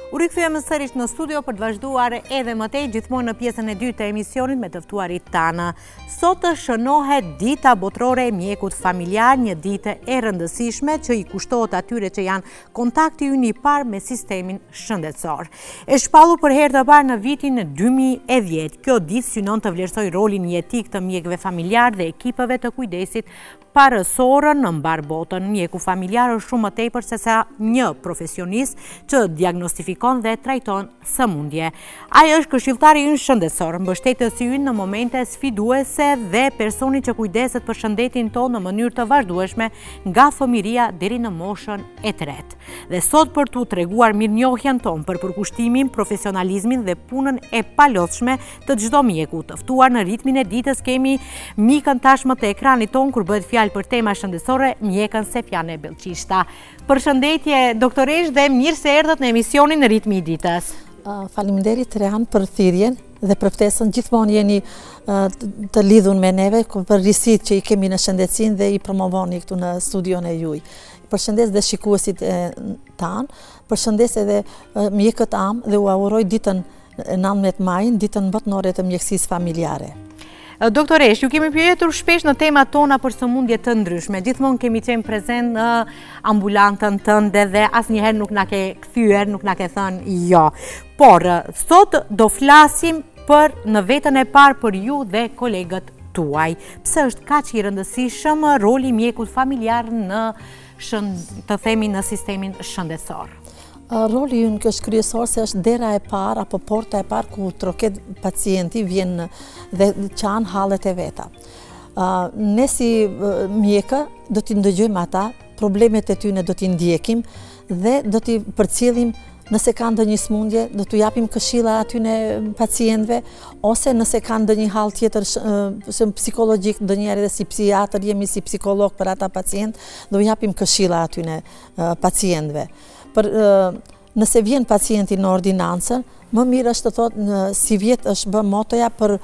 U rikthyer sërish në studio për të vazhduar edhe më tej gjithmonë në pjesën e dytë të emisionit me të ftuarit tanë. Sot shënohet dita botërore e mjekut familjar, një ditë e rëndësishme që i kushtohet atyre që janë kontakti ynë i parë me sistemin shëndetësor. E shpallur për herë të parë në vitin 2010, kjo ditë synon të vlerësoj rolin jetik të mjekëve familjar dhe ekipeve të kujdesit parësorën në mbar botën. Mjeku familjar është shumë më tepër se sa një profesionist që diagnostifikon dhe trajton sëmundje. Ai është këshilltari ynë shëndetësor, mbështetësi ynë në momente sfiduese dhe personi që kujdeset për shëndetin tonë në mënyrë të vazhdueshme nga fëmiria deri në moshën e tretë. Dhe sot për t'u treguar mirënjohjen tonë për përkushtimin, profesionalizmin dhe punën e palodhshme të çdo mjeku, të ftuar në ritmin e ditës kemi mikën tashmë të ekranit tonë kur bëhet fjalë për tema shëndetësore, mjekën Sefjane Bellçishta. Përshëndetje doktoresh dhe mirë se erdhët në emisionin në ritmi i ditës. Faleminderit Rehan për thirrjen dhe për ftesën, gjithmonë jeni të lidhur me neve për risit që i kemi në shëndetësinë dhe i promovoni këtu në studion e juaj. Përshëndes dhe shikuesit tanë, përshëndes edhe mjekët am dhe u auroj ditën 19 majin, ditën botërore të mjekësisë familjare. Doktoresh, ju kemi pyetur shpesh në temat tona për sëmundje të ndryshme. Gjithmonë kemi qenë prezent në ambulantën tënde dhe asnjëherë nuk na ke kthyer, nuk na ke thënë jo. Por sot do flasim për në vetën e parë për ju dhe kolegët tuaj. Pse është kaq i rëndësishëm roli i mjekut familjar në të themi në sistemin shëndetësor? Roli ynë është kryesor se është dera e parë apo porta e parë ku troket pacienti vjen dhe çan hallet e veta. Ne si mjekë do t'i ndëgjojmë ata, problemet e tyre do t'i ndjekim dhe do t'i përcjellim nëse kanë ndonjë smundje, do t'u japim këshilla atyre pacientëve, ose nëse kanë ndonjë hall tjetër psikologjik, ndonjëherë edhe si psikiatër jemi si psikolog për ata pacientë, do i japim këshilla atyre pacientëve. Nëse vjen pacienti në ordinancë, më mirë është të thotë si vjet është bë motoja për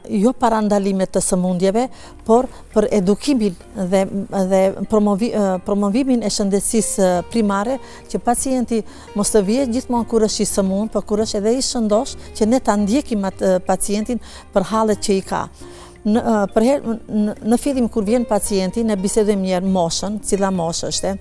jo parandalimet të sëmundjeve, por për edukimin dhe promovimin e shëndetësisë primare, që pacienti mos të vijë gjithmonë kur është i sëmund, por kur është edhe i shëndosh, që ne ta ndjekim atë pacientin për hallet që i ka. Në fillim kur vjen pacienti, ne bisedojmë njerë moshën, cila moshë është,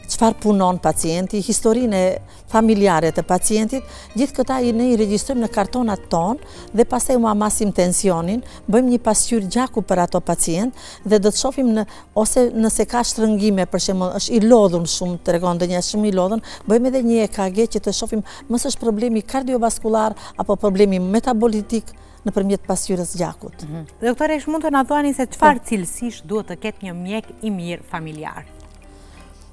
çfarë punon pacienti, historinë familjare të pacientit, gjithë këta ne i regjistrojmë në kartonat tonë dhe pastaj u amasim tensionin, bëjmë një pasqyrë gjaku për ato pacient dhe do të shohim ose nëse ka shtrëngime, për shembull, është i lodhur shumë, tregon ndonjë shumë i lodhur, bëjmë edhe një EKG që të shohim mos është problemi kardiovaskular apo problemi metabolitik nëpërmjet pasqyrës gjakut. Doktoresh, mund të na thoni se çfarë cilësish duhet të ketë një mjek i mirë familjar?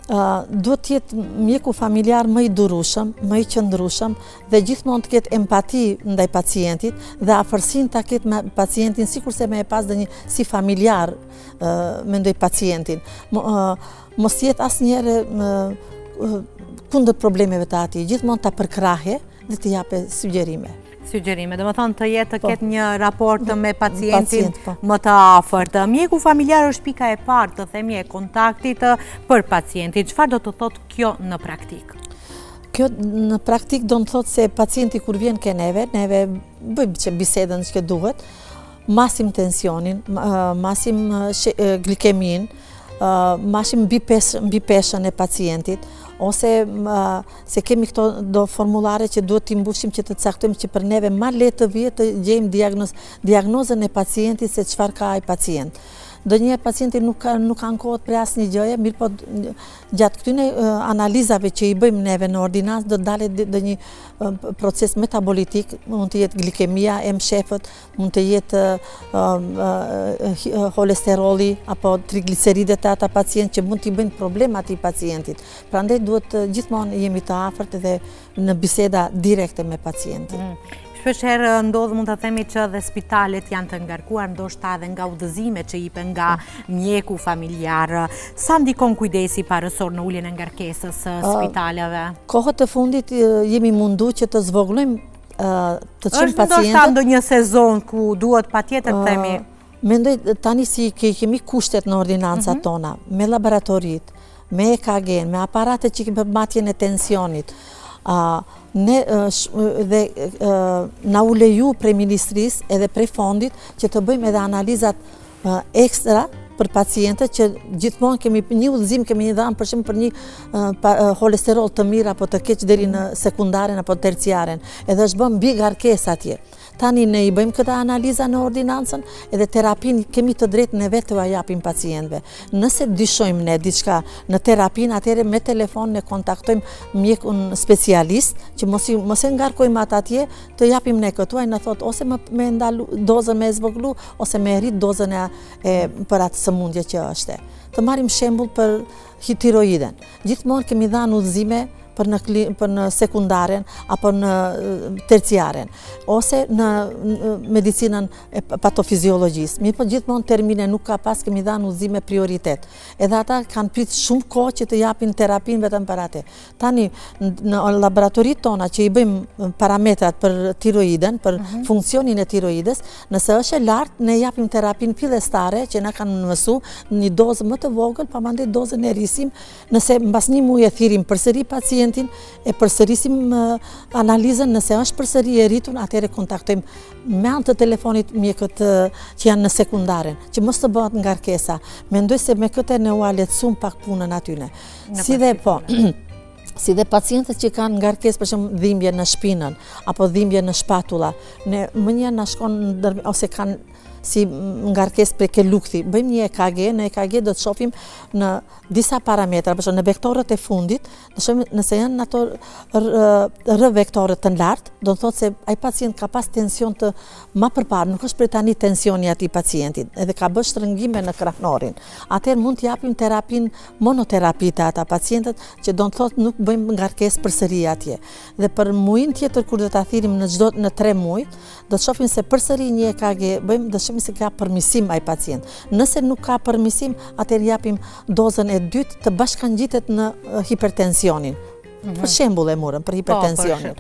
Duhet të jetë mjeku familjar më i durueshëm, më i qëndrueshëm dhe gjithmonë të ketë empati ndaj pacientit dhe afërsinë ta ketë me pacientin sikurse më e pas ndonjë si familjar mendoj pacientin. Mos jetë asnjëherë kundër problemeve të atij, gjithmonë ta përkrahje dhe të japë sugjerime. Do më thonë të jetë të ketë një raport me pacientin më të afërt. Mjeku familjar është pika e parë të themi e kontaktit për pacientin. Çfarë do të thotë kjo në praktik? Kjo në praktik do të thotë se pacienti kur vjen ke neve bëjmë që bisedën që duhet, masim tensionin, masim glikemin, masim mbi peshën e pacientit, ose se kemi këto do formulare që duhet t'i mbushim që të caktojmë që për neve ma le të vjet të gjejmë diagnozën e pacientit se çfarë ka ai pacient. Ndonjëherë pacienti nuk ankohet për asnjë gjëje, mirë po gjatë këtyre analizave që i bëjmë neve në ordinancë do dalet ndonjë proces metabolitik, mund të jetë glikemia, shefët, mund të jetë holesteroli apo trigliceridet e ata pacient që mund t'i bëjnë problem atij pacientit. Prandaj duhet gjithmonë jemi të afërt dhe në biseda direkte me pacientin. Shpeshherë ndodh mund të themi që dhe spitalet janë të ngarkuar ndoshta edhe nga udhëzimet që jipen nga mjeku familjar. Sa ndikon kujdesi parësor në uljen e ngarkesës spitaleve? Kohët e fundit jemi mundu që të zvogëlojmë të çojmë pacientët. Është ndoshta ndonjë sezon ku duhet patjetër të themi. Mendoj tani si kemi kushtet në ordinancat tona, me laboratorit, me EKG, me aparatet që kemi për matjen e tensionit. Dhe na u leju prej Ministrisë edhe prej fondit që të bëjmë edhe analizat ekstra për pacientët që gjithmonë kemi një udhëzim kemi dhënë për shembull për një holesterol të mirë apo të keq deri në sekundaren apo terciaren. Edhe është bën mbi ngarkesë atje. Tani ne I bëjmë këtë analiza në ordinancën edhe terapin kemi të drejtë ne vetë t'u japim pacientëve. Nëse dyshojmë ne diçka në terapin, atëherë me telefon ne kontaktojmë mjekun specialist që mos e ngarkojmë atë atje, të japim ne këtu ai na thot ose me ndalu dozën me zvoglu ose me rrit dozën për atë sëmundje që është. Të marrim shembull për tiroiden. Gjithmonë kemi dhënë udhëzime për në sekundaren apo në terciaren ose në medicinën e patofiziologjisë. Mirë po gjithmonë termine nuk ka pas kemi dhënë udhëzime prioritet. Edhe ata kanë prit shumë kohë që të japin terapin vetëm për atë. Tani në laboratoritë tona që I bëjmë parametrat për tiroiden, për funksionin e tiroides, nëse është e lartë ne japim terapin fillestare që na kanë mësuar një dozë më të vogël, pamandej dozën e rrisim, nëse mbas një muaji e thirrim përsëri pacientin e përsërisim analizën, nëse është përsëri e rritur, atëherë kontaktojmë me anë të telefonit mjekët që janë në sekundaren, që mos të bëhet ngarkesa. Mendoj se me këtë ne u lehtësuam pak punën atyne. Si dhe pacientët që kanë ngarkesë për shembull dhimbje në shpinën apo dhimbje në shpatula, ne më një na shkon ose kanë si ngarkesë prej kelukthi. Bëjmë një EKG, në EKG do të shohim në disa parametra, për shembull në vektorët e fundit, nëse janë ato vektorët të lartë, do të thotë se ai pacient ka pas tension të më përpara, nuk është për tani tensioni I atij pacientit, edhe ka bërë shtrëngime në krahnorin. Atëherë mund të japim terapin monoterapi të ata pacientët që do të thotë nuk bëjmë ngarkesë përsëri atje. Dhe për muajin tjetër kur do ta thirrim në 3 muaj, do të shohim se përsëri një EKG bëjmë, do se ka përmirësim ai pacient. Nëse nuk ka përmirësim, atëherë japim dozën e dytë të bashkangjitet në hipertensionin. Për shembull e morëm për hipertensionin.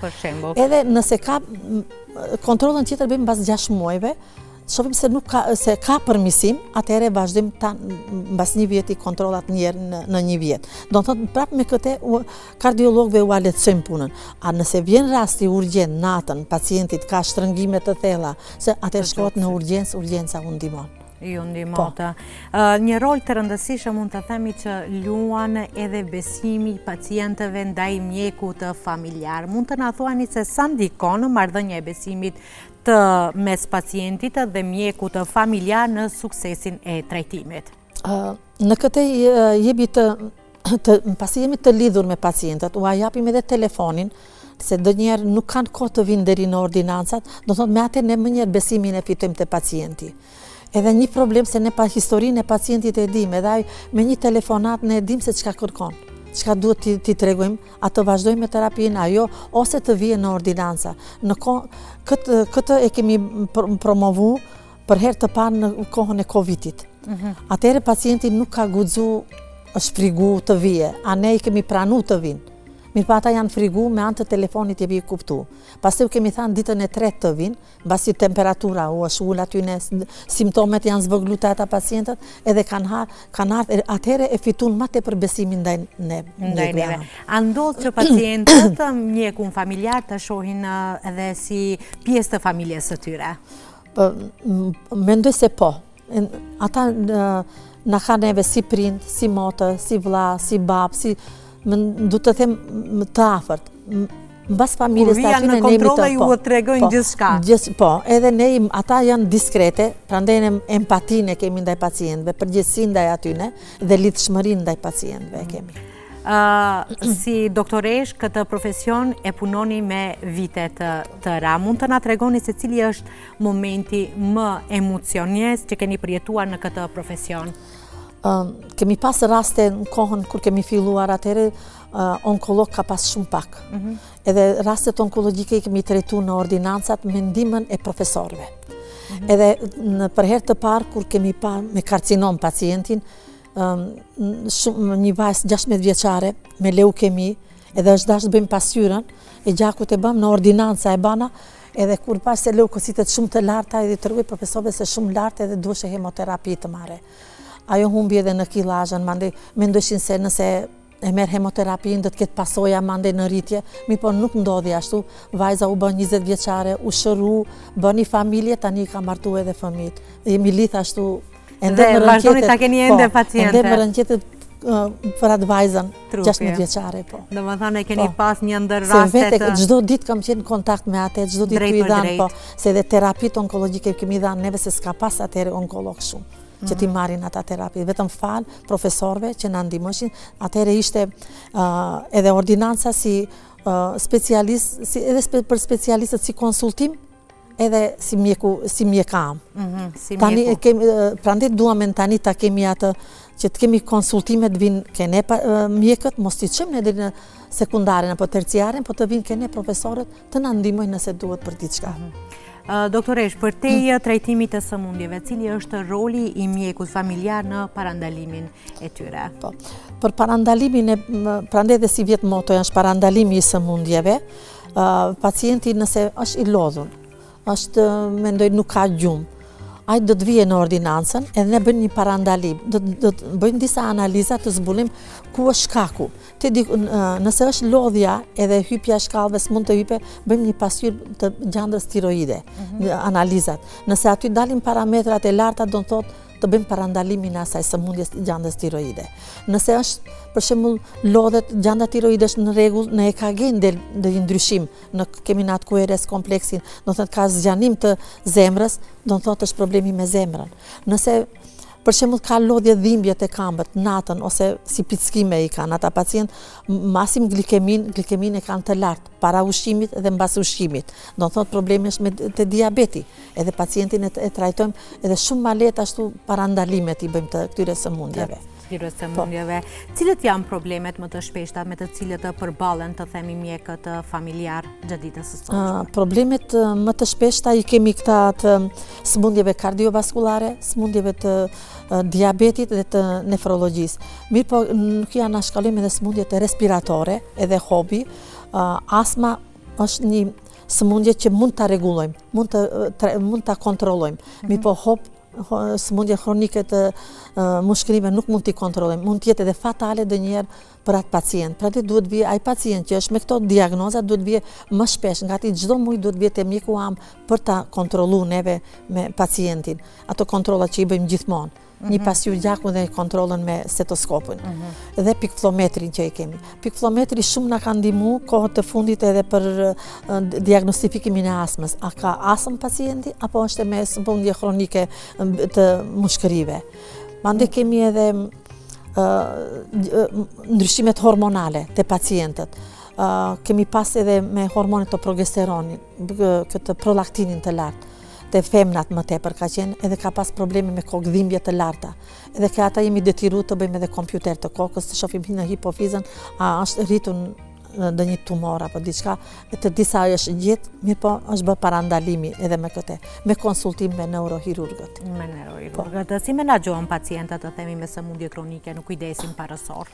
Edhe nëse ka kontrollën tjetër bëjmë mbas 6 muajve, shohim se ka përmirësim, atëherë vazhdojmë mbas 1 vjeti kontrollat një herë në 1 vjet. Do të thotë prapë me këtë kardiologëve u lehtësojmë punën. A nëse vjen rasti urgjent natën, pacientit ka shtrëngime të thella, se atëherë shkohet në urgjencë, urgjenca u ndihmon. Ju ndihmota. Një rol të rëndësishëm mund të themi që luan edhe besimi pacientëve ndaj mjekut familjar. Mund të na thuani se sa ndikon marrëdhënia e besimit të mes pacientit dhe mjekut familjar në suksesin e trajtimit? Në këtë pasi jemi të lidhur me pacientët, u japim edhe telefonin, se ndonjëherë nuk kanë kohë të vinë deri në ordinancat, do thotë me atë ne më njëherë besimin e fitojmë te pacienti. Edhe një problem se ne pa historinë e pacientit e dim, edhe me një telefonat ne dim se çka kërkon. Çka duhet ti tregojmë, atë vazhdojmë me terapinë, ajo ose të vijë në ordinanca. Këtë e kemi promovuar për herë të parë në kohën e Covidit. Atëherë pacienti nuk ka guxuar shfrygu të vijë, a ne I kemi pranuar të vinë. Mirë pa ata janë frigu me anë të telefonit jemi kuptu. Pastaj u kemi thënë ditën e 3 të vinë, mbasi temperatura u është ul aty ne simptomet janë zvogluar ata pacientët edhe kanë ardhur atëherë e fituan më tepër besimin ndaj neve. A ndodh që pacientët mjekun familjar të shohin edhe si pjesë të familjes së tyre? Mendoj se po. Ata na kanë neve si prind, si motë, si vlla, si bab, du të them të afërt. Mbas familjes të aty ne jemi të ju tregojnë gjithçka. Po, edhe ne ata janë diskrete, prandaj ne empatinë kemi ndaj pacientëve, përgjegjësinë ndaj atyne dhe lidhshmërinë ndaj pacientëve kemi. Si doktoresh, këtë profesion e punoni me vitet të ra. Mund të na tregoni se cili është momenti më emociones që keni përjetuar në këtë profesion? Kemi pas raste në kohën kur kemi filluar atëherë, onkolog ka pas shumë pak. Edhe rastet onkologjike I kemi trajtuar në ordinancat me ndihmën e profesorëve. Edhe për herë të parë kur kemi parë me karcinom pacientin, një vajzë 16 vjeçare me leukemi, edhe është dashur të bëjmë pasqyrën, e gjakut e bëm në ordinanca e bana, edhe kur pas se leukocitet shumë të larta, edhe tregoj profesorëve se shumë lartë edhe duhej hemoterapi të marrë. Ajo humbi edhe në kilazhen, mandej mendojshin se nëse e merr hemoterapinë, do të ketë pasoja mande në rritje, po nuk ndodhi ashtu. Vajza u bë 20 vjeçare, u shëru, bëni familje, tani ka martu edhe fëmijët. Jemi lidh ashtu. Dhe vazhdoni ta keni ende paciente. Ende më rënqetet për atë vajzën 16 vjeçare, po. Domethënë keni pas një ndër raste Se vete çdo ditë kam qenë në kontakt me atë, çdo ditë i dhan, po, se edhe terapitë onkologjike kemi dhënë neve se s'ka pas atëherë onkolog shumë që ti marrin ata terapi. Vetëm fal profesorëve që na ndihmoshin. Atëherë ishte edhe ordinanca si specialist, edhe për specialistët si konsultim, edhe si mjekam. Tani prandaj duam tani ta kemi atë që të kemi konsultimet vinë kene mjekët, mos t'i çojmë deri në sekundaren apo terciaren, po të vinë kene profesorët të na ndihmojnë nëse duhet për diçka. Doktoresh, për te trajtimit të sëmundjeve, cili është roli i mjekut familjar në parandalimin e tyre? Po, për parandalimin prandaj dhe si vjet moto është parandalimi i sëmundjeve, pacienti nëse është i lodhur, mendoj nuk ka gjumë, ai do të vijë në ordinancën edhe ne bëjmë një parandalim. Do të bëjmë disa analiza të zbulim ku është shkaku. Nëse është lodhja edhe hypja e shkallëve s'mund të hype, bëjmë një pasqyrë të gjandrës tiroide, analizat. Nëse aty dalin parametrat e larta, do të thotë të bëjmë parandalimin e asaj sëmundjes gjandës tiroide. Nëse është, për shembull, lodhet gjanda tiroide është në rregull, në EKG del një ndryshim, kemi në atë QRS kompleksin, do të thotë ka zgjanim të zemrës, do të thotë është problemi me zemrën. Nëse për shembull ka lodhje dhimbje të këmbët natën ose si pickime i kanë ata pacient, masim glikemin e kanë të lartë para ushqimit dhe mbas ushqimit. Do të thotë problemi është me të diabeti. Edhe pacientin e trajtojmë edhe shumë ma lehtë ashtu parandalimet i bëjmë të këtyre sëmundjeve. Cilët janë problemet më të shpeshta me të cilët të përballen të themi mjekët familjar gjatë ditës së sotme? Problemet më të shpeshta i kemi këta të sëmundjeve kardiovaskulare, sëmundjeve të diabetit dhe të nefrologjisë. Mirë po nuk janë shkallime edhe sëmundjet respiratore, edhe hobi. Astma është një sëmundje që mund ta rregullojmë, mund ta kontrollojmë. Mirë po sëmundje kronike të mushkërive nuk mund t'i kontrollojmë, mund t'jetë edhe fatale ndonjëherë për atë pacient. Pra duhet vije ai pacient që është me këto diagnoza duhet vije më shpesh, ngati çdo muaj duhet vije te mjeku am për ta kontrolluar neve me pacientin. Ato kontrolla që i bëjmë gjithmonë. Një pasqyrë gjaku dhe kontrollën me stetoskopin. Dhe pikflometrin që i kemi. Pikflometri shumë na ka ndihmuar kohët të fundit edhe për diagnostifikimin e astmës. A ka astmë pacienti apo është me sëmundje kronike të mushkërive. Mandej kemi edhe ndryshimet hormonale të pacientët. Kemi pas edhe me hormonet të progesteronit, këtë prolaktinin të lartë. Të femnat më tepër ka qenë edhe ka pas probleme me kokë dhimbje të larta. Edhe ka ata jemi detyruar të bëjmë edhe kompjuter të kokës, të shohim në hipofizën, a është rritur ndonjë tumor apo diçka, të disa është gjetë, mirë po është bë parandalimi edhe me këtë, me konsultim me neurohirurgët. Me neurohirurgët. Si menaxhohen pacientët të themi me sëmundje kronike në kujdesin parësor?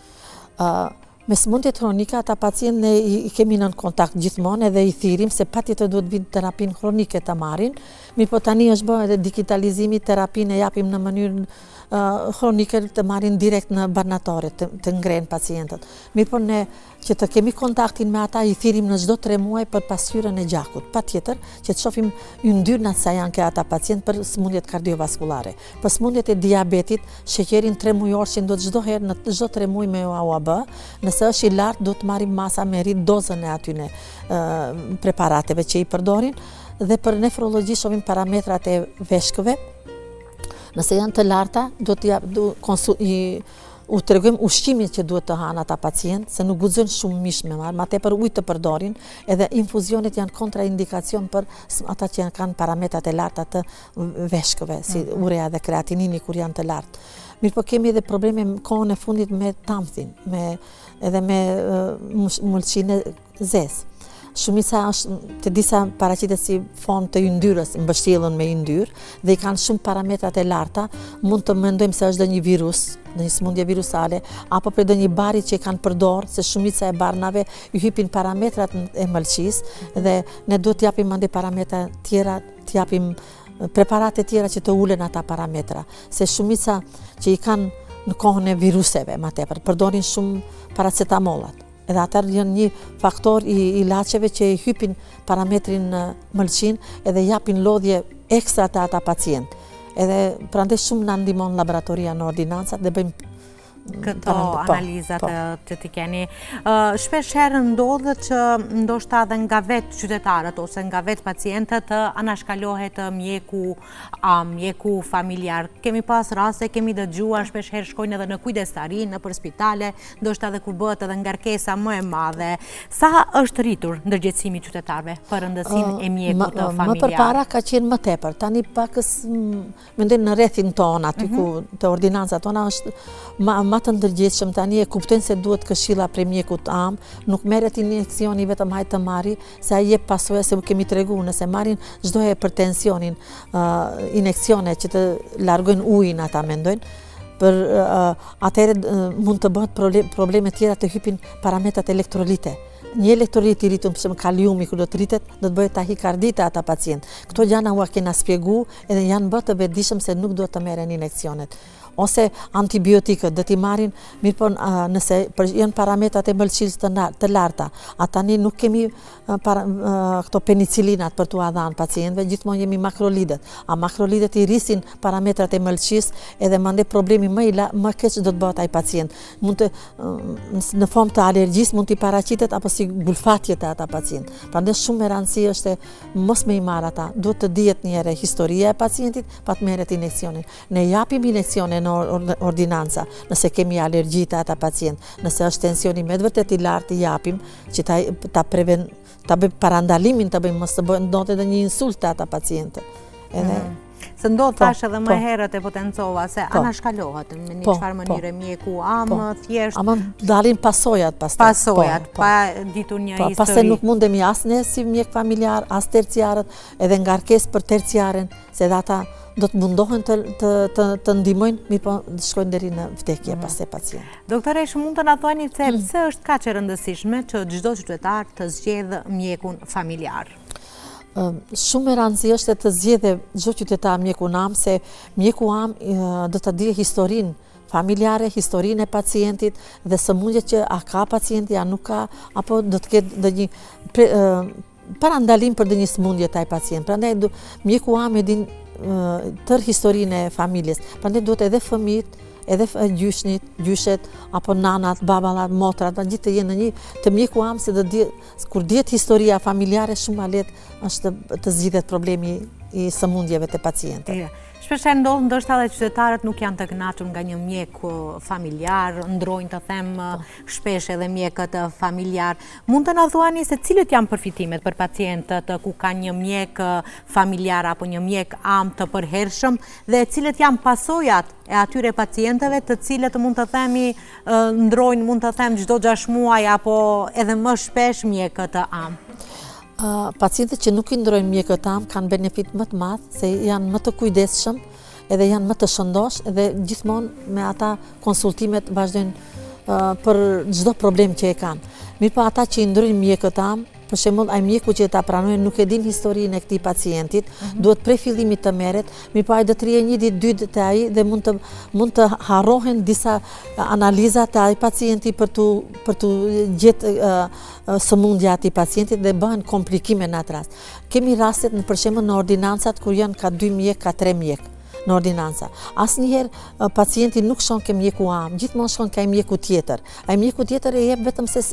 Me sëmundjet kronike ata pacient ne i kemi nën kontakt gjithmonë edhe i thirrim se patjetër duhet vinë terapinë kronike ta marrin. Mirë po tani është bërë edhe digitalizimi, terapinë e japim në mënyrë kronike të marrin direkt në barnatore, të ngrenë pacientët. Mirë po ne që të kemi kontaktin me ata i thirrim në çdo 3 muaj për pasqyrën e gjakut. Patjetër që të shohim yndyrnat sa janë ke ata pacient për sëmundjet kardiovaskulare. Për sëmundjet e diabetit, sheqerin 3 mujor që do çdo herë në çdo 3 muaj me UAB, nëse është i lartë do të marrim masa me rrit dozën e atyne preparateve që i përdorin dhe për nefrologji shohim parametrat e veshkëve. Nëse janë të larta, u tregojmë ushqimin që duhet të hanë ata pacient, se nuk guxojnë shumë mish me marrë, ma tepër ujë të përdorin, edhe infuzionet janë kontraindikacion për ata që kanë parametrat e larta të veshkëve, si urea dhe kreatinini kur janë të lartë. Mirë po kemi edhe probleme në kohën e fundit me tamthin, edhe me mullëqinë zezë. Shumica është të disa paraqitet si fond të yndyrës, mbështjellën me yndyr dhe i kanë shumë parametrat e larta, mund të mendojmë se është një virus, një sëmundje virusale, apo për një bari që i kanë përdor, se shumica e barnave ju hypin parametrat e mëlçisë dhe ne duhet t'japim mandej parametra tjera, t'japim preparate tjera që të ulen ata parametra, se shumica që i kanë në kohën e viruseve ma tepër, përdorin shumë paracetamollat. Edhe atër janë një faktor i ilaçeve që i hypin parametrin në mëlçin edhe japin lodhje ekstra të ata pacient. Edhe prandaj shumë na ndihmon laboratoria në ordinancat dhe bëjmë këto analizat që ti keni. Shpesh herë ndodhet që ndoshta edhe nga vetë qytetarët ose nga vetë pacientët anashkalohet mjeku mjeku familjar. Kemi pas raste, kemi dëgjuar, shpesh herë shkojnë edhe në kujdestari, në për spitale, ndoshta edhe kur bëhet edhe ngarkesa më e madhe. Sa është rritur ndërgjegjësimi i qytetarëve për rëndësinë e mjekut familjar? Më përpara ka qenë më tepër. Tani pakës mendoj në rrethin ton aty ku të ordinancat tona është ma të ndërgjegjshëm. Tani e kuptojnë se duhet këshilla prej mjekut am, nuk merret injeksioni vetëm hajtë të marri, se ai jep pasojë se kemi treguar nëse marrin çdo herë për tensionin injeksione që të largojnë ujin ata mendojnë. Për atëherë mund të bëhet probleme tjera të hypin parametrat elektrolite. Një elektrolit i rritur, për shembull kaliumi kur do të rritet, do të bëhet tahikardite ata pacient. Këto gjëra u kena shpjegu edhe janë bërë të vetëdijshëm se nuk duhet të merren injeksionet. Ose antibiotikët do t'i marrin, mirë po nëse janë parametrat e mëlçisë të larta, tani nuk kemi këto penicilinat për t'u dhënë pacientëve, gjithmonë jemi makrolidet. A makrolidet i rrisin parametrat e mëlçisë edhe mandej problemi më keq do të bëhet ai pacient. Mund të në formë të alergjisë mund t'i paraqitet apo si gulfatje të ata pacient. Prandaj shumë e rëndësishme është mos me i marr ata. Duhet të dihet një herë historia e pacientit pa të merret injeksionin. Ne japim injeksione në ordinanca, nëse kemi alergji të ata pacient, nëse është tensioni me vërtet i lartë, i japim që ta bëjmë parandalimin, ta bëjmë mos të bëjmë ndodhet edhe një insult të ata pacientë. Se ndodh tash edhe më herët e potencova se anashkalohet në një çfarë mënyre mjeku thjesht. Ama dalin pasojat pastaj. Pasojat, pa ditur një histori. Pastaj nuk mundemi as ne si mjek familjar, as terciarët, edhe ngarkesë për terciaren, se edhe ata do të mundohen të ndihmojnë, mirë po të shkojnë deri në vdekje pastaj pacient. Doktore, mund të na thoni pse është kaq e rëndësishme që çdo qytetar të zgjedhë mjekun familjar? Shumë e rëndësishme është të zgjedhë çdo qytetar mjekun am, se mjeku am do ta dijë historinë familjare, historinë e pacientit dhe sëmundjet që a ka pacienti, a nuk ka, apo do të ketë ndonjë parandalim për ndonjë sëmundje taj pacient. Prandaj mjeku am e din tërë historinë e familjes. Prandaj duhet edhe fëmijët, edhe gjyshet, apo nanat, baballat, motrat, gjithë të jenë në një të mjeku am, se kur dihet historia familjare, shumë ma lehtë është të zgjidhet problemi i sëmundjeve të pacientëve. Shpesh ndodh ndoshta edhe qytetarët nuk janë të kënaqur nga një mjek familjar, ndrojnë të them shpesh edhe mjekët familjar. Mund të na thuani se cilët janë përfitimet për pacientët ku ka një mjek familjar apo një mjek am të përhershëm dhe cilët janë pasojat e atyre pacientëve të cilët mund të themi ndrojnë, mund të them çdo 6 muaj apo edhe më shpesh mjekët am? Pacientët që nuk i ndrojnë mjekët am kanë benefit më të madh, se janë më të kujdesshëm, edhe janë më të shëndosh, edhe gjithmonë me ata konsultimet vazhdojnë për çdo problem që e kanë. Mirë po ata që i ndrojnë mjekët am, për shembull ai mjeku që ta pranojnë nuk e din historinë e këtij pacientit, duhet prej fillimit të merret, mirë po ai do të rrijë 1 ditë, 2 ditë te ai dhe mund të harrohen disa analiza të ai pacienti për tu gjetë sëmundja e atij pacientit dhe bëhen komplikime në atë rast. Kemi rastet për shembull në ordinancat kur janë ka 2 mjek, ka 3 mjek në ordinanca. Asnjëherë pacienti nuk shkon ke mjeku am, gjithmonë shkon ke mjeku tjetër. Ai mjeku tjetër e jep vetëm se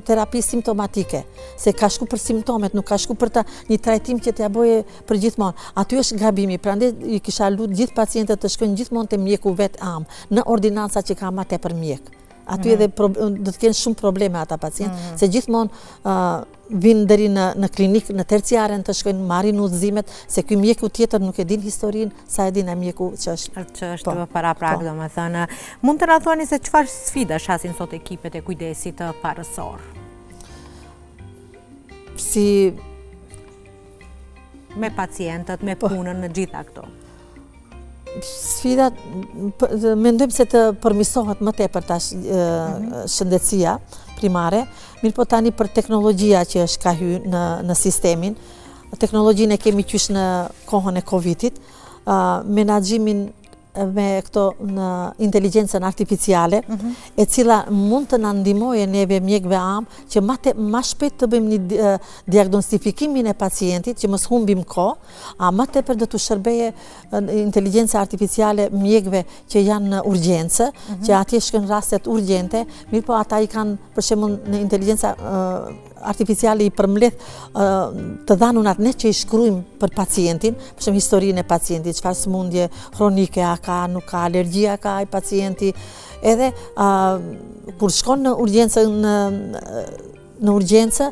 terapi simptomatike, se ka shku për simptomet, nuk ka shku për një trajtim që t'ia bëje për gjithmonë. Aty është gabimi, prandaj i kisha lutur gjithë pacientët të shkojnë gjithmonë te mjeku vet am, në ordinanca që ka më tepër mjek. Aty edhe do të kenë shumë probleme ata pacientë, se gjithmonë vinë deri në klinikë, në terciaren të shkojnë, marrin udhëzimet, se ky mjeku tjetër nuk e din historinë, sa e din ai mjeku që është para prag, domethënë. Mund të na thoni se çfarë sfida shasin sot ekipet e kujdesit parësor? Me pacientët, me punën në gjitha këto. Sfidat, mendojmë se të përmirësohet më tepër tash shëndetësia primare, mirë po tani për teknologjia që është ka hyrë në sistemin. Teknologjinë e kemi qysh në kohën e Covidit, menaxhimin me këto në inteligjencën artificiale, e cila mund të na ndihmojë neve mjekëve që ma shpejt të bëjmë një diagnostifikimin e pacientit, që mos humbim kohë, a më tepër do të shërbeje inteligjenca artificiale mjekëve që janë në urgjencë, që atje shkën rastet urgjente, mirë po ata i kanë, për shembull, në inteligjenca artificiale i përmbledh të dhanunat ne që i shkruajmë për pacientin, për shembull historinë e pacientit, çfarë sëmundje kronike a ka, nuk ka, alergjia ka ai pacienti, edhe kur shkon në urgjencë në urgjencë,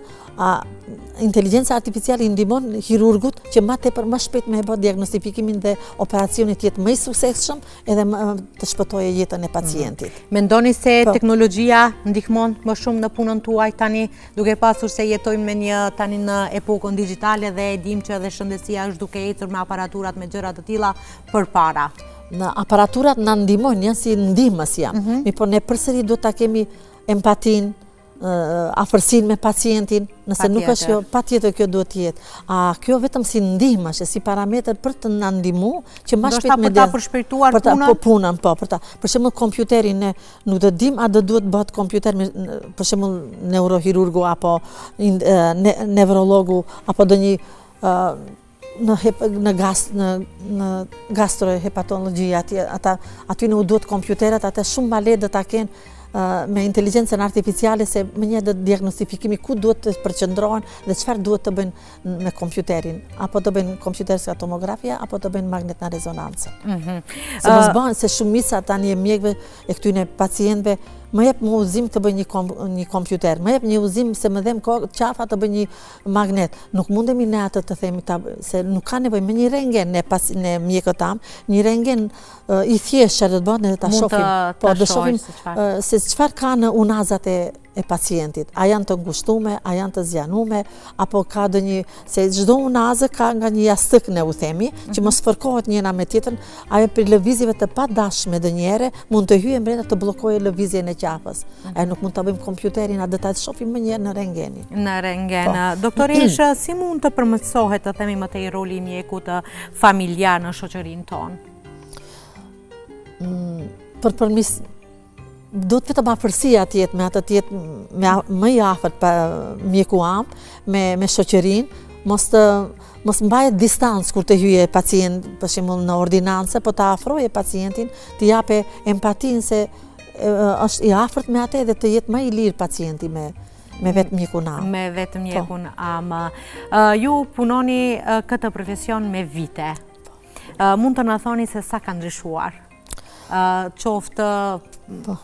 inteligjenca artificiale i ndihmon hirurgut që më shpejt me bë diagnostifikimin dhe operacioni të jetë më i suksesshëm edhe të shpëtojë jetën e pacientit. Mendoni se teknologjia ndihmon më shumë në punën tuaj tani, duke pasur se jetojmë tani në epokën digjitale dhe e dim që edhe shëndetësia është duke ecur me aparaturat me gjëra të tilla përpara. Në aparaturat na ndihmojnë, janë si ndihmës janë. Por ne përsëri duhet ta kemi empatin, afërsinë me pacientin, nëse nuk është kjo, patjetër kjo duhet të jetë. Kjo vetëm si ndihmësh, si parametër për të na ndihmuar që më shpejt për ta përshpejtuar punën. Për shembull kompjuterin ne nuk do dim a do duhet bëhet kompjuter për shembull neurohirurgu apo nevrologu apo ndonjë në gastrohepatologji aty nuk duhet kompjuterat, ata shumë ma lehtë do ta kenë me inteligjencën artificiale se më një diagnostifikimi ku duhet të përqendrohen dhe çfarë duhet të bëjnë me kompjuterin, apo të bëjnë kompjuterska tomografia apo të bëjnë magnetna rezonancën. Se mos bëhen se shumica tani e mjekëve e këtyre pacientëve më jep më udhëzim të bëj një kompjuter, më jep një udhëzim se më dhem qafa të bëj një magnet. Nuk mundemi ne atë të themi se nuk ka nevojë me një rentgen ne mjekët tam, një rentgen i thjeshtë që do të bëhet ne ta shohim, po do shohim se çfarë ka në unazat e pacientit. A janë të ngushtume, a janë të zjanume, apo ka ndonjë, se çdo unazë ka nga një jashtëk ne u themi, që mos fërkohet njëra me tjetrën, ajo për lëvizjeve të padashme ndonjëherë mund të hyjë brenda të bllokojë lëvizjen e qafës. Ai nuk mund ta bëjmë kompjuterin, a do ta shohim më njëherë në rentgenin. Në rentgen. Doktoresh, si mund të përmirësohet, të themi më tej, roli i mjekut familjar në shoqërinë tonë? Duhet vetëm afërsia të jetë me atë të jetë më i afërt pa mjeku me shoqërinë, mos mbahet distancë kur të hyje pacient, për shembull në ordinancë, po ta afroje pacientin, të jape empatinë se është i afërt me atë dhe të jetë më i lirë pacienti me vetë mjekun am. Me vetë mjekun am. Ju punoni këtë profesion me vite. Mund të na thoni se sa ka ndryshuar? Qoftë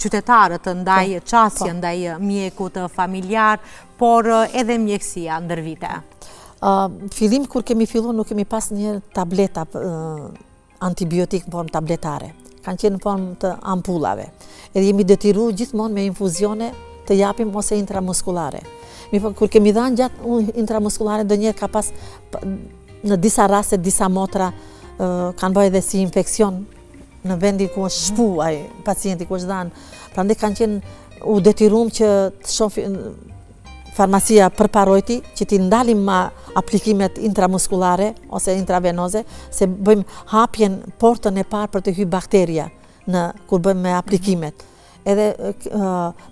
qytetarët ndaj qasje, ndaj mjekut familjar, por edhe mjekësia ndër vite. Fillim kur kemi filluar nuk kemi pas një tableta antibiotik në formë tabletare. Kanë qenë në formë të ampullave. Edhe jemi detyruar gjithmonë me infuzione të japim ose intramuskulare. Kur kemi dhënë gjatë intramuskulare, ndonjëherë ka pas në disa raste, disa motra kanë bërë edhe si infeksion në vendin ku është shpu ai pacienti ku është dhënë. Prandaj kanë qenë u detyruam që të shohim farmacia përparojti që ti ndalim ma aplikimet intramuskulare ose intravenoze, se bëjmë hapjen portën e parë për të hyrë bakteria kur bëjmë me aplikimet. Edhe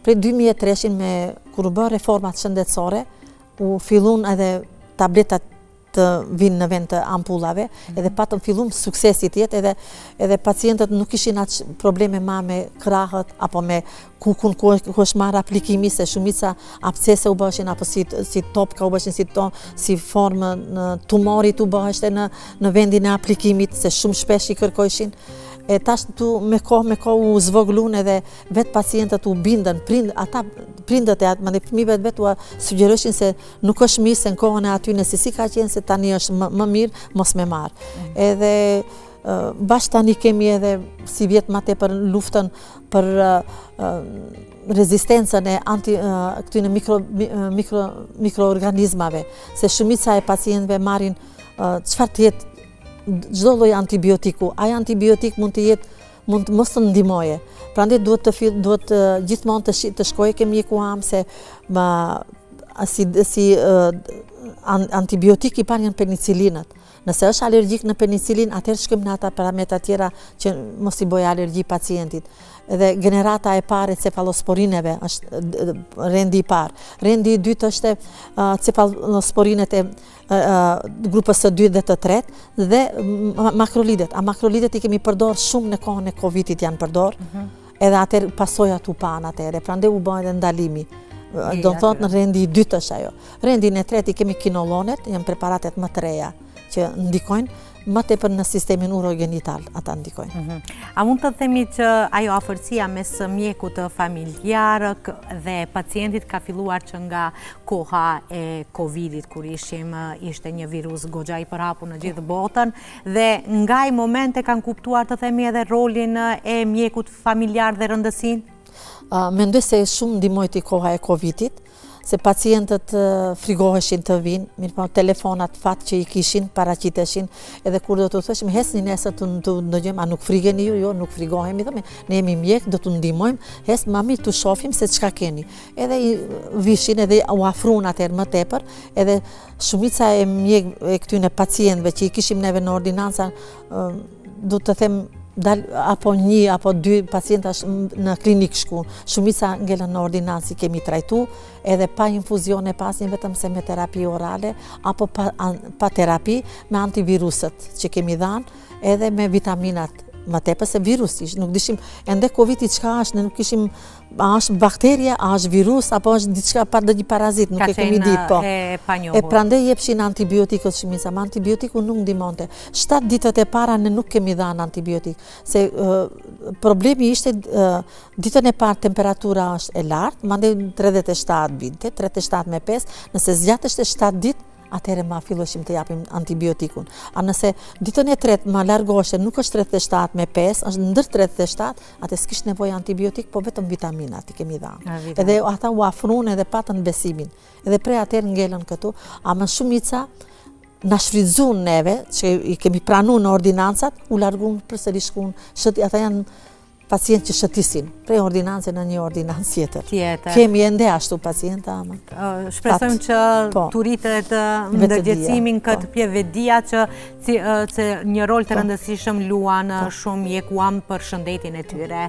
prej 2003 kur u bë reformat shëndetësore, u fillun edhe tabletat të vinë në vend të ampullave, edhe patëm fillum suksesit jetë, edhe pacientët nuk ishin atë probleme ma me krahët, apo me kukun ku është marrë aplikimi, se shumica abscese u bëshin, apo si topka u bëshin, si formë në tumorit u bështe në vendin e aplikimit, se shumë shpesh i kërkojshin. E tash me kohë u zvoglun edhe vetë pacientët u bindën, prindët e atë, fëmijëve vetë u sugjeroshin se nuk është mirë, se në kohën e aty nëse si ka qenë se tani është më mirë, mos me marë. Edhe bashkë tani kemi edhe si vjetë ma tepër luftën për rezistencën e këtyne mikroorganizmave, se shumica e pacientëve marrin çfarë të jetë çdo lloj antibiotiku. Ai antibiotik mund të jetë, mund mos të ndihmoje. Prandaj duhet gjithmonë të shkojë ke mjeku am, se si antibiotik i parë janë penicilinët. Nëse është alergjik në penicilin, atëherë shkojmë në ata parametra tjera që mos i bëjë alergji pacientit. Edhe generata e parë e cefalosporineve është rendi i parë. Rendi i dytë është cefalosporinet e grupës së 2 dhe të 3 dhe makrolidet. A makrolidet i kemi përdor shumë në kohën e Covidit janë përdor. Edhe atëherë pasojat u pan atëherë. Prandaj u bën edhe ndalimi. Do të thotë në rendi i dytë është ajo. Rendin e tretë i kemi kinolonet, janë preparatet më të reja që ndikojnë më tepër në sistemin urogenital, ata ndikojnë. A mund të themi që ajo afërsia mes mjekut familjar dhe pacientit ka filluar që nga koha e Covidit, kur ishte një virus goxha i përhapur në gjithë botën, dhe nga i momente kanë kuptuar të themi edhe rolin e mjekut familjar dhe rëndësinë? Mendoj se shumë ndihmoi koha e Covidit, se pacientët frigoheshin të vinë, mirë po telefonat fat që i kishin, paraqiteshin, edhe kur do të thoshim hesni nesër të ndëgjojmë, a nuk frigeni ju? Jo, nuk frigohemi, thëmë, ne jemi mjek, do të ndihmojmë, mami të shohim se çka keni. Edhe i vishin edhe u afruan atëherë më tepër, edhe shumica e mjek e këtyre pacientëve që i kishim neve në ordinanca, do të them apo 1 apo 2 pacientash në klinik shku. Shumica ngelen në ordinancë kemi trajtu, edhe pa infuzione pasin vetëm se me terapi orale, apo pa terapi me antivirusët që kemi dhanë, edhe me vitaminat më tepër se virusi, nuk dishim ende Covid çka është, ne nuk kishim a është bakteria, a është virus, apo është diçka pa ndonjë parazit, nuk e kemi ditë po. E prandaj jepshin antibiotikët shumica, ma antibiotiku nuk ndihmonte. 7 ditët e para ne nuk kemi dhënë antibiotik, se problemi ishte ditën e parë temperatura është e lartë, mandej 37 vinte, 37 me 5, nëse zgjateshte 7 ditë atëherë ma filloshim të japim antibiotikun. A nëse ditën e tretë ma largoheshte, nuk është 37 me 5, është ndër 37, atë s'kish nevojë antibiotik, po vetëm vitaminat i kemi dhënë. Edhe ata u afruan edhe patën besimin. Edhe prej atëherë ngelen këtu, ama shumica na shfrytzuan neve, që i kemi pranuar në ordinancat, u larguan përsëri shkuan, ata janë pacient që shëtisin, prej ordinancë në një ordinancë tjetër. Kemi ende ashtu pacienta, ama. Shpresojmë që turitet ndërgjegjësimin këtë pjevedia që një rol të rëndësishëm luan shumë mjekuam për shëndetin e tyre.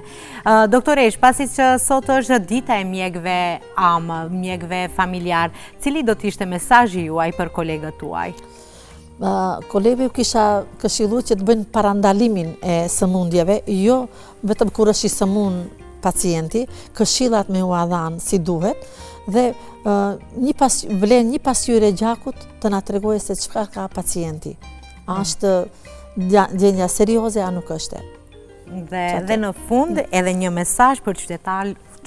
Doktoresh, pasi që sot është dita e mjekëve amë, mjekëve familjar, cili do t'ishte mesazhi juaj për kolegët tuaj? Kolegëve ju kisha këshillu që të bëjnë parandalimin e sëmundjeve, jo vetëm kur është i sëmund pacienti, këshillat me u dhanë si duhet, dhe vlen një pasqyrë gjakut të na tregojë se çfarë ka pacienti. A është gjendja serioze a nuk është? Dhe në fund edhe një mesazh për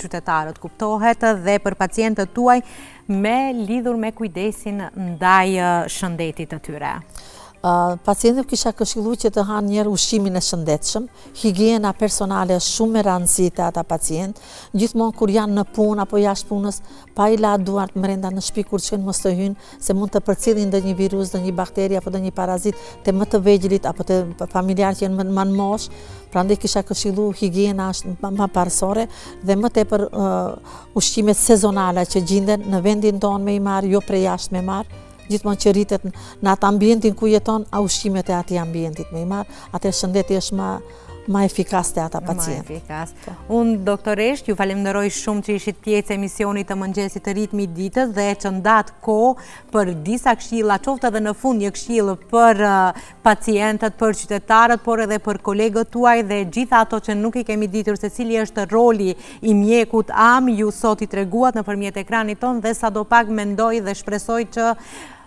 qytetarët, kuptohet, dhe për pacientët tuaj lidhur me kujdesin ndaj shëndetit të tyre. Pacientët kisha këshillu që të hanë njerë ushqimin e shëndetshëm, higjiena personale është shumë e rëndësishme te ata pacientë, gjithmonë kur janë në punë apo jashtë punës, pa i la duart brenda në shtëpi kur shkojnë mos të hyjnë, se mund të përcjellin ndonjë virus, ndonjë bakteri apo ndonjë parazit te më të vegjilit apo te familjarët që janë më në moshë. Prandaj kisha këshillu higjiena është më parësore dhe më tepër ushqimet sezonale që gjenden në vendin tonë me i marr, jo prej jashtë me marr. Gjithmonë që rritet në atë ambientin ku jeton, a ushqimet e atij ambientit me i marr, atëherë shëndeti është ma efikas te ata pacientë. Unë, doktoresh, ju falenderoj shumë që ishit pjesë e emisionit të mëngjesit të ritmi ditës dhe që ndatë kohë për disa këshilla, qoftë edhe në fund një këshillë për pacientët, për qytetarët, por edhe për kolegët tuaj dhe gjitha ato që nuk i kemi ditur se cili është roli i mjekut am, ju sot i treguat nëpërmjet ekranit ton dhe sadopak mendoj dhe shpresoj që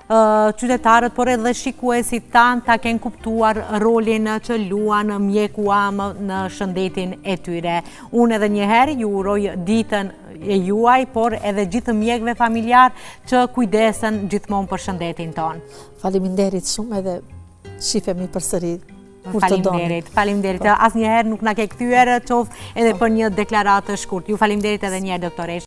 qytetarët, por edhe shikuesit tanë ta kenë kuptuar rolin që luan mjeku am në shëndetin e tyre. Unë edhe njëherë ju uroj ditën e juaj, por edhe gjithë mjekëve familjar që kujdesen gjithmonë për shëndetin tonë. Faleminderit shumë edhe shifemi përsëri kur të doni. Faleminderit. Asnjëherë nuk na ke kthyer qoftë edhe për një deklaratë të shkurt. Ju faleminderit edhe një herë, doktoresh.